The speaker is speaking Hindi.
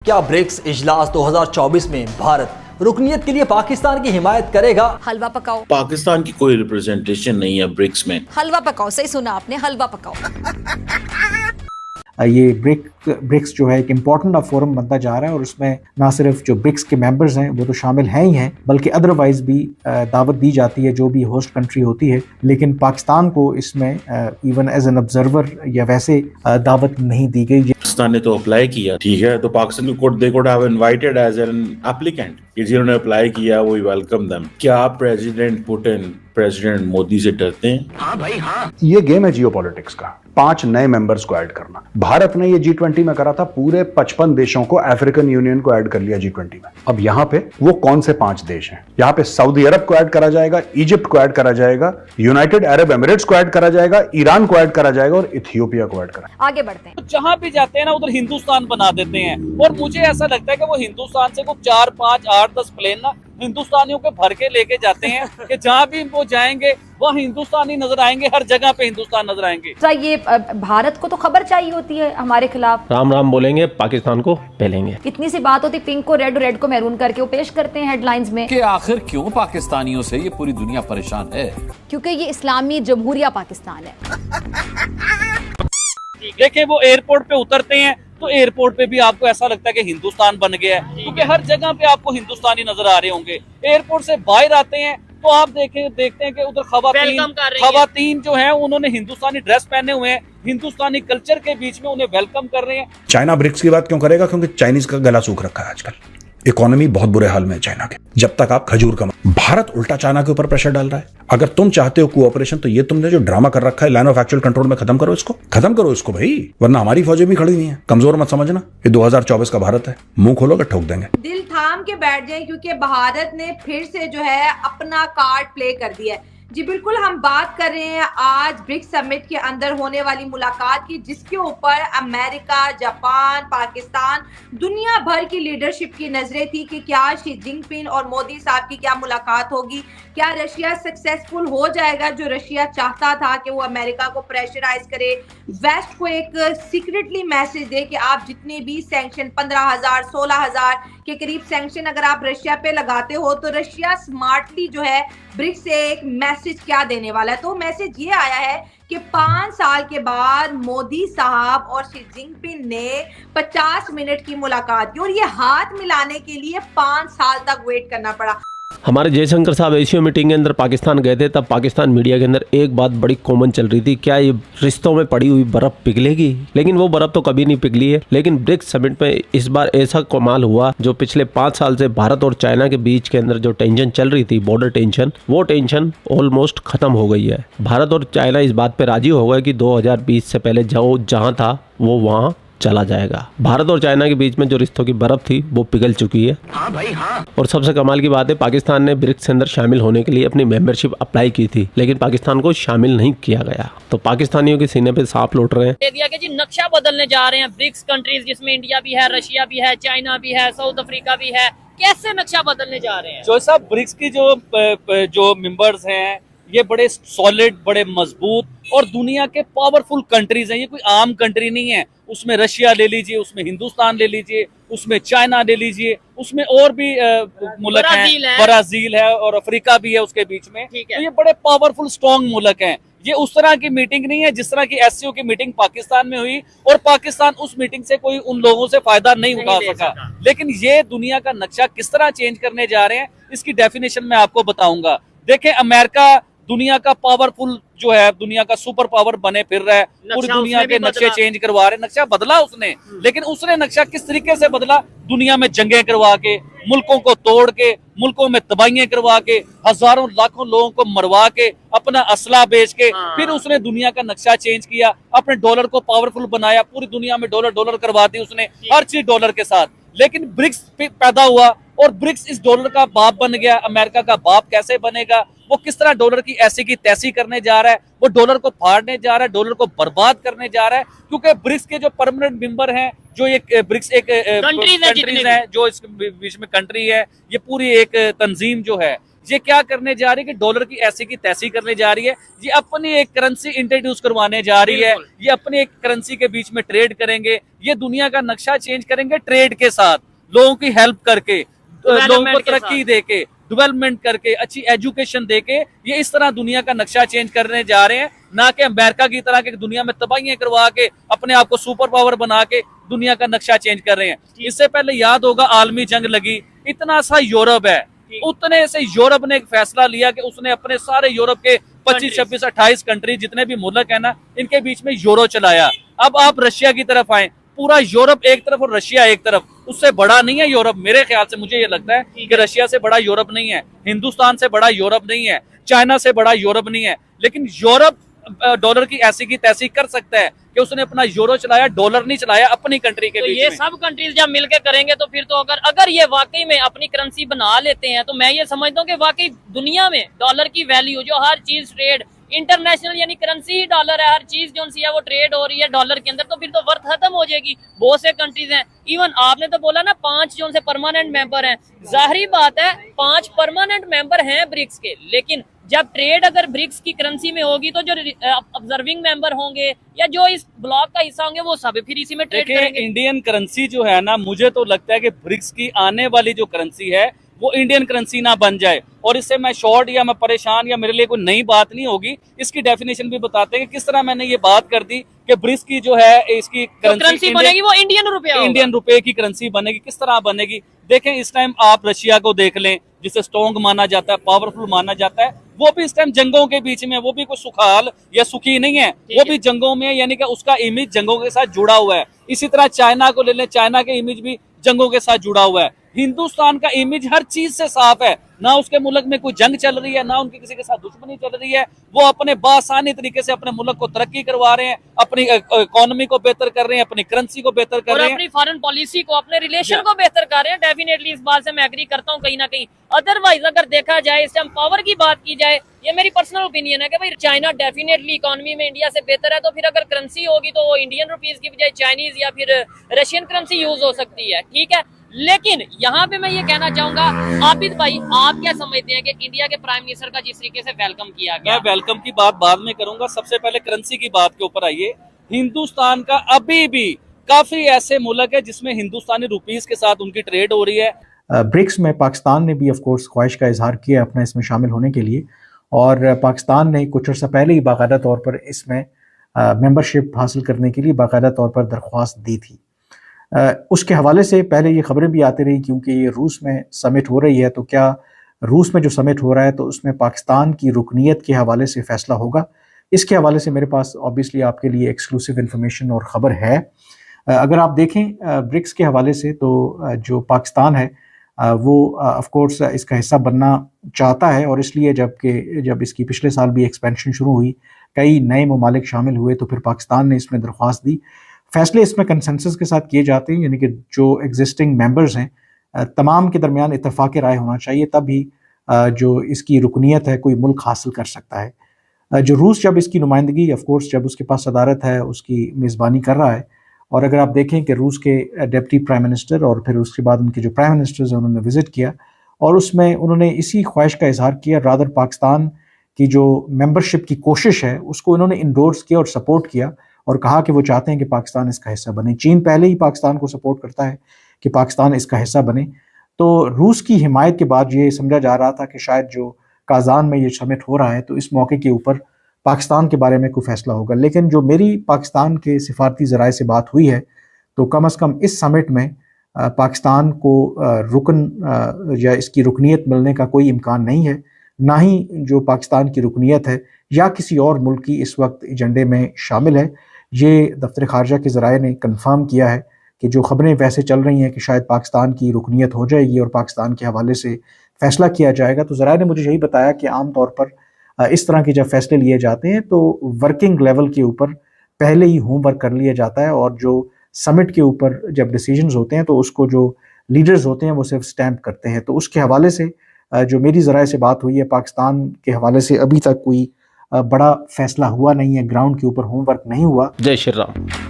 क्या ब्रिक्स इजलास 2024 में भारत रुकनियत के लिए पाकिस्तान की हिमायत करेगा? हलवा पकाओ। पाकिस्तान की कोई रिप्रेजेंटेशन नहीं है ब्रिक्स में। हलवा पकाओ, सही सुना आपने, हलवा पकाओ। ये ब्रिक्स जो है एक इम्पॉर्टेंट फोरम बनता जा रहा है और उसमें ना सिर्फ जो ब्रिक्स के मेंबर्स हैं वो तो शामिल हैं ही हैं, बल्कि अदरवाइज भी दावत दी जाती है जो भी होस्ट कंट्री होती है। लेकिन पाकिस्तान को इसमें इवन एज एन ऑब्जर्वर या वैसे दावत नहीं दी गई। पाकिस्तान ने तो अप्लाई किया, ठीक है, तो पाकिस्तान को they could have invited as an applicant कि जिन्होंने अप्लाई किया वो वेलकम देम। क्या प्रेसिडेंट पुतिन प्रेसिडेंट मोदी से डरते हैं? हाँ भाई हाँ। ये गेम है जियोपॉलिटिक्स का, 5 नए मेंबर्स को ऐड करना। भारत ने ये G20 में करा था, पूरे 55 देशों को, अफ्रीकन यूनियन को ऐड कर लिया G20 में। अब यहाँ पे वो कौन से 5 देश हैं? यहाँ पे सऊदी अरब को ऐड करा जाएगा, इजिप्ट को ऐड करा जाएगा, यूनाइटेड अरब एमिरेट्स को ऐड करा जाएगा, ईरान को ऐड करा जाएगा और इथियोपिया को ऐड करा। आगे बढ़ते हैं। जहाँ भी जाते हैं ना उधर हिंदुस्तान बना देते हैं और मुझे ऐसा लगता है कि वो हिंदुस्तान से कुछ 4, 5, 8, 10 प्लेन ना हिंदुस्तानियों के भर के लेके जाते हैं कि जहाँ भी वो जाएंगे वहाँ हिंदुस्तानी नजर आएंगे, हर जगह पे हिंदुस्तान नजर आएंगे। ये भारत को तो खबर चाहिए होती है हमारे खिलाफ, राम राम बोलेंगे, पाकिस्तान को पहलेंगे। इतनी सी बात होती, पिंक को रेड और रेड को मैरून करके वो पेश करते हैं हेडलाइंस में कि आखिर क्यों पाकिस्तानियों से ये पूरी दुनिया परेशान है? क्योंकि ये इस्लामी जमहूरिया पाकिस्तान है। देखें वो एयरपोर्ट पे उतरते हैं तो एयरपोर्ट पे भी आपको ऐसा लगता है कि हिंदुस्तान बन गया है, क्योंकि हर जगह पे आपको हिंदुस्तानी नजर आ रहे होंगे। एयरपोर्ट से बाहर आते हैं तो आप देखते हैं कि उधर खवातीन जो हैं उन्होंने हिंदुस्तानी ड्रेस पहने हुए हैं, हिंदुस्तानी कल्चर के बीच में उन्हें वेलकम कर रहे हैं। चाइना ब्रिक्स की बात क्यों करेगा? क्योंकि चाइनीज का गला सूख रखा है आजकल, इकोनॉमी बहुत बुरे हाल में है चाइना के। जब तक आप खजूर कमा, भारत उल्टा चाइना के ऊपर प्रेशर डाल रहा है। अगर तुम चाहते हो कोऑपरेशन तो ये तुमने जो ड्रामा कर रखा है लाइन ऑफ एक्चुअल कंट्रोल में खत्म करो इसको भाई, वरना हमारी फौजें भी खड़ी हुई हैं। कमजोर मत समझना, ये 2024 का भारत है, मुंह खोलोगे ठोक देंगे। दिल थाम के बैठ जाएं क्योंकि भारत ने फिर से जो है अपना कार्ड प्ले कर दिया है। जी बिल्कुल, हम बात कर रहे हैं आज ब्रिक्स समिट के अंदर होने वाली मुलाकात की, जिसके ऊपर अमेरिका, जापान, पाकिस्तान, दुनिया भर की लीडरशिप की नजरें थी कि क्या शी जिनपिंग और मोदी साहब की क्या मुलाकात होगी, क्या रशिया सक्सेसफुल हो जाएगा जो रशिया चाहता था कि वो अमेरिका को प्रेशराइज करे, वेस्ट को एक सीक्रेटली मैसेज दे कि आप जितने भी सैंक्शन 15,000 16,000 के करीब सैंक्शन अगर आप रशिया पे लगाते हो तो रशिया स्मार्टली जो है ब्रिक्स से एक मैसेज क्या देने वाला है। तो मैसेज ये आया है कि 5 साल के बाद मोदी साहब और शी जिनपिंग ने 50 मिनट की मुलाकात की और ये हाथ मिलाने के लिए 5 साल तक वेट करना पड़ा। हमारे जयशंकर साहब एशियो मीटिंग के अंदर पाकिस्तान गए थे, तब पाकिस्तान मीडिया के अंदर एक बात बड़ी कॉमन चल रही थी, क्या ये रिश्तों में पड़ी हुई बर्फ पिघलेगी? लेकिन वो बर्फ तो कभी नहीं पिघली है। लेकिन ब्रिक्स समिट में इस बार ऐसा कमाल हुआ, जो पिछले 5 साल से भारत और चाइना के बीच के अंदर जो टेंशन चल रही थी, बॉर्डर टेंशन, वो टेंशन ऑलमोस्ट खत्म हो गई है। भारत और चाइना इस बात पे राजी हो गए कि 2020 से पहले जो जहाँ था वो वहाँ चला जाएगा। भारत और चाइना के बीच में जो रिश्तों की बर्फ थी वो पिघल चुकी है। हाँ भाई हाँ। और सबसे कमाल की बात है, पाकिस्तान ने ब्रिक्स के अंदर शामिल होने के लिए अपनी मेंबरशिप अप्लाई की थी, लेकिन पाकिस्तान को शामिल नहीं किया गया। तो पाकिस्तानियों के सीने पे सांप लौट रहे हैं। दिया कि जी नक्शा बदलने जा रहे हैं ब्रिक्स कंट्रीज, जिसमें इंडिया भी है, रशिया भी है, चाइना भी है, साउथ अफ्रीका भी है। कैसे नक्शा बदलने जा रहे हैं? जो साहब ब्रिक्स की जो मेंबर्स हैं ये बड़े सॉलिड, बड़े मजबूत और दुनिया के पावरफुल कंट्रीज हैं। ये कोई आम कंट्री नहीं है। उसमें रशिया ले लीजिए, उसमें हिंदुस्तान ले लीजिए, उसमें चाइना ले लीजिए, उसमें और भी मुल्क हैं, ब्राजील है और अफ्रीका भी है उसके बीच में। तो ये बड़े पावरफुल स्ट्रॉन्ग मुल्क हैं। ये उस तरह की मीटिंग नहीं है जिस तरह की एससीओ की मीटिंग पाकिस्तान में हुई और पाकिस्तान उस मीटिंग से कोई उन लोगों से फायदा नहीं उठा सका। लेकिन ये दुनिया का नक्शा किस तरह चेंज करने जा रहे हैं, इसकी डेफिनेशन मैं आपको बताऊंगा। देखें, अमेरिका दुनिया का पावरफुल जो है, दुनिया का सुपर पावर बने फिर रहा है, पूरी दुनिया के नक्शे चेंज करवा रहे। नक्शा बदला उसने, लेकिन उसने नक्शा किस तरीके से बदला? दुनिया में जंगें करवा के, मुल्कों को तोड़ के, मुल्कों में तबाहियां करवा के, हजारों लाखों लोगों को मरवा के, अपना असला बेच के, फिर उसने दुनिया का नक्शा चेंज किया, अपने डॉलर को पावरफुल बनाया, पूरी दुनिया में डॉलर करवा दी उसने, हर चीज डॉलर के साथ। लेकिन ब्रिक्स पैदा हुआ और ब्रिक्स इस डॉलर का बाप बन गया। अमेरिका का बाप कैसे बनेगा? वो किस तरह डॉलर की ऐसी की तैसी करने जा रहा है, वो डॉलर को फाड़ने जा रहा है, डॉलर को बर्बाद करने जा रहा है। क्योंकि ब्रिक्स के जो परमानेंट मेंबर हैं, जो ये ब्रिक्स एक कंट्रीज है, जो इस बीच में कंट्री है, ये पूरी एक तंजीम जो है ये क्या करने जा रही है कि डॉलर की ऐसी की तैसी करने जा रही है, ये अपनी एक करेंसी इंट्रोड्यूस करवाने जा रही है, ये अपनी एक करेंसी के बीच में ट्रेड करेंगे, ये दुनिया का नक्शा चेंज करेंगे ट्रेड के साथ, लोगों की हेल्प करके, लोगों को तरक्की देके, डेवलपमेंट करके, अच्छी एजुकेशन देके, ये इस तरह दुनिया का नक्शा चेंज करने जा रहे हैं, ना कि अमेरिका की तरह के दुनिया में तबाहियां करवा के अपने आप को सुपर पावर बना के दुनिया का नक्शा चेंज कर रहे हैं। इससे पहले याद होगा आलमी जंग लगी, इतना सा यूरोप है, उतने से यूरोप ने एक फैसला लिया कि उसने अपने सारे यूरोप के 25, 26, 28 कंट्री जितने भी मुल्क है ना, इनके बीच में यूरो चलाया। अब आप रशिया की तरफ आए, पूरा यूरोप एक तरफ और रशिया एक तरफ, उससे बड़ा नहीं है यूरोप। मेरे ख्याल से मुझे ये लगता है कि रशिया से बड़ा यूरोप नहीं है, हिंदुस्तान से बड़ा यूरोप नहीं है, चाइना से बड़ा यूरोप नहीं है, लेकिन यूरोप डॉलर की ऐसी की तैसी कर सकता है कि उसने अपना यूरो चलाया, डॉलर नहीं चलाया अपनी कंट्री के तो बीच ये में। सब कंट्रीज जब मिलकर करेंगे तो फिर तो अगर ये वाकई में अपनी करेंसी बना लेते हैं तो मैं ये समझता हूँ कि वाकई दुनिया में डॉलर की वैल्यू, जो हर चीज ट्रेड इंटरनेशनल यानी करेंसी ही डॉलर है, हर चीज जो सी है वो ट्रेड हो रही है डॉलर के अंदर, तो फिर तो वर्थ खत्म हो जाएगी। बहुत से कंट्रीज हैं, इवन आपने तो बोला ना 5 जो से परमानेंट मेंबर हैं, जाहिर बात है 5 परमानेंट मेंबर हैं ब्रिक्स के, लेकिन जब ट्रेड अगर ब्रिक्स की करेंसी में होगी तो जो ऑब्जर्विंग मेंबर होंगे या जो इस ब्लॉक का हिस्सा होंगे वो सब फिर इसी में ट्रेड करेंगे। इंडियन करेंसी जो है ना, मुझे तो लगता है कि ब्रिक्स की आने वाली जो करेंसी है वो इंडियन करेंसी ना बन जाए, और इससे मैं शॉर्ट या मैं परेशान या मेरे लिए कोई नई बात नहीं होगी। इसकी डेफिनेशन भी बताते हैं कि किस तरह मैंने ये बात कर दी कि ब्रिक्स की जो है इसकी करेंसी बनेगी वो इंडियन रुपए की करेंसी बनेगी। किस तरह बनेगी देखें, इस टाइम आप रशिया को देख लें जिसे स्ट्रॉन्ग माना जाता है, पावरफुल माना जाता है, वो भी इस टाइम जंगों के बीच में, वो भी कोई सुखाल या सुखी नहीं है, वो भी जंगों में, यानी कि उसका इमेज जंगों के साथ जुड़ा हुआ है। इसी तरह चाइना को ले लें, चाइना के इमेज भी जंगों के साथ जुड़ा हुआ है। हिंदुस्तान का इमेज हर चीज से साफ है, ना उसके मुल्क में कोई जंग चल रही है, ना उनकी किसी के साथ दुश्मनी चल रही है, वो अपने बासानी तरीके से अपने मुल्क को तरक्की करवा रहे हैं, अपनी इकोनॉमी को बेहतर कर रहे हैं, अपनी करेंसी को बेहतर कर रहे हैं, अपनी फॉरेन पॉलिसी को, अपने रिलेशन को बेहतर कर रहे हैं। डेफिनेटली इस बात से मैं एग्री करता हूँ कहीं ना कहीं। अदरवाइज अगर देखा जाए, इस टाइम पावर की बात की जाए, ये मेरी पर्सनल ओपिनियन है कि भाई चाइना डेफिनेटली इकोनॉमी में इंडिया से बेहतर है, तो फिर अगर करेंसी होगी तो वो इंडियन रुपीज की बजाय चाइनीज या फिर रशियन करेंसी यूज हो सकती है, ठीक है। लेकिन यहाँ पे मैं ये कहना चाहूंगा, आबिद भाई आप क्या समझते हैं कि इंडिया के प्राइम मिनिस्टर का जिस तरीके से वेलकम किया गया? मैं वेलकम की बात बाद में करूंगा, सबसे पहले करेंसी की बात के ऊपर आइए। हिंदुस्तान का अभी भी काफी ऐसे मुल्क है जिसमें हिंदुस्तानी रुपीस के साथ उनकी ट्रेड हो रही है। ब्रिक्स में पाकिस्तान ने भी ऑफ कोर्स ख्वाहिश का इजहार किया अपना इसमें शामिल होने के लिए, और पाकिस्तान ने कुछ अर्सा पहले ही बाकायदा तौर पर इसमें मेंबरशिप हासिल करने के लिए बाकायदा तौर पर दरख्वास्त दी थी। उसके हवाले से पहले ये खबरें भी आती रही, क्योंकि ये रूस में समिट हो रही है, तो क्या रूस में जो समिट हो रहा है तो उसमें पाकिस्तान की रुकनीत के हवाले से फ़ैसला होगा? इसके हवाले से मेरे पास ऑब्वियसली आपके लिए एक्सक्लूसिव इन्फॉर्मेशन और ख़बर है। अगर आप देखें ब्रिक्स के हवाले से, तो जो पाकिस्तान है वो ऑफ कोर्स इसका हिस्सा बनना चाहता है, और इसलिए जब इसकी पिछले साल भी एक्सपेंशन शुरू हुई, कई नए ममालिक शामिल हुए, तो फिर पाकिस्तान ने इसमें दरख्वास्त दी। फैसले इसमें कंसेंसस के साथ किए जाते हैं, यानी कि जो एग्जिस्टिंग मेंबर्स हैं तमाम के दरमियान इत्तेफाक राय होना चाहिए, तभी जो इसकी रुकनीत है कोई मुल्क हासिल कर सकता है। जो रूस जब इसकी नुमाइंदगी, ऑफ कोर्स जब उसके पास सदारत है, उसकी मेज़बानी कर रहा है, और अगर आप देखें कि रूस के डिप्टी प्राइम मिनिस्टर और फिर उसके बाद उनके जो प्राइम मिनिस्टर्स हैं उन्होंने विज़िट किया, और उसमें उन्होंने इसी ख्वाहिश का इजहार किया, रादर पाकिस्तान की जो मेंबरशिप की कोशिश है उसको उन्होंने इंडोर्स किया और सपोर्ट किया, और कहा कि वो चाहते हैं कि पाकिस्तान इसका हिस्सा बने। चीन पहले ही पाकिस्तान को सपोर्ट करता है कि पाकिस्तान इसका हिस्सा बने, तो रूस की हिमायत के बाद ये समझा जा रहा था कि शायद जो काज़ान में ये समिट हो रहा है तो इस मौके के ऊपर पाकिस्तान के बारे में कोई फ़ैसला होगा। लेकिन जो मेरी पाकिस्तान के सिफारती ज़राए से बात हुई है, तो कम अज़ कम इस समिट में पाकिस्तान को रुकन या इसकी रुकनीत मिलने का कोई इम्कान नहीं है, ना ही जो पाकिस्तान की रुकनीत है या किसी और मुल्क की इस वक्त एजेंडे में शामिल है। ये दफ्तर ख़ारजा के ज़राए ने कन्फर्म किया है कि जो ख़बरें वैसे चल रही हैं कि शायद पाकिस्तान की रुकनीत हो जाएगी और पाकिस्तान के हवाले से फ़ैसला किया जाएगा, तो ज़राए ने मुझे यही बताया कि आम तौर पर इस तरह के जब फैसले लिए जाते हैं तो वर्किंग लेवल के ऊपर पहले ही होमवर्क कर लिया जाता है, और जो समिट के ऊपर जब डिसीजंस होते हैं तो उसको जो लीडर्स होते हैं वो सिर्फ स्टैम्प करते हैं। तो उसके हवाले से जो मेरी ज़राए से बात हुई है, पाकिस्तान के हवाले से अभी तक कोई बड़ा फैसला हुआ नहीं है, ग्राउंड के ऊपर होमवर्क नहीं हुआ। जय श्री राम।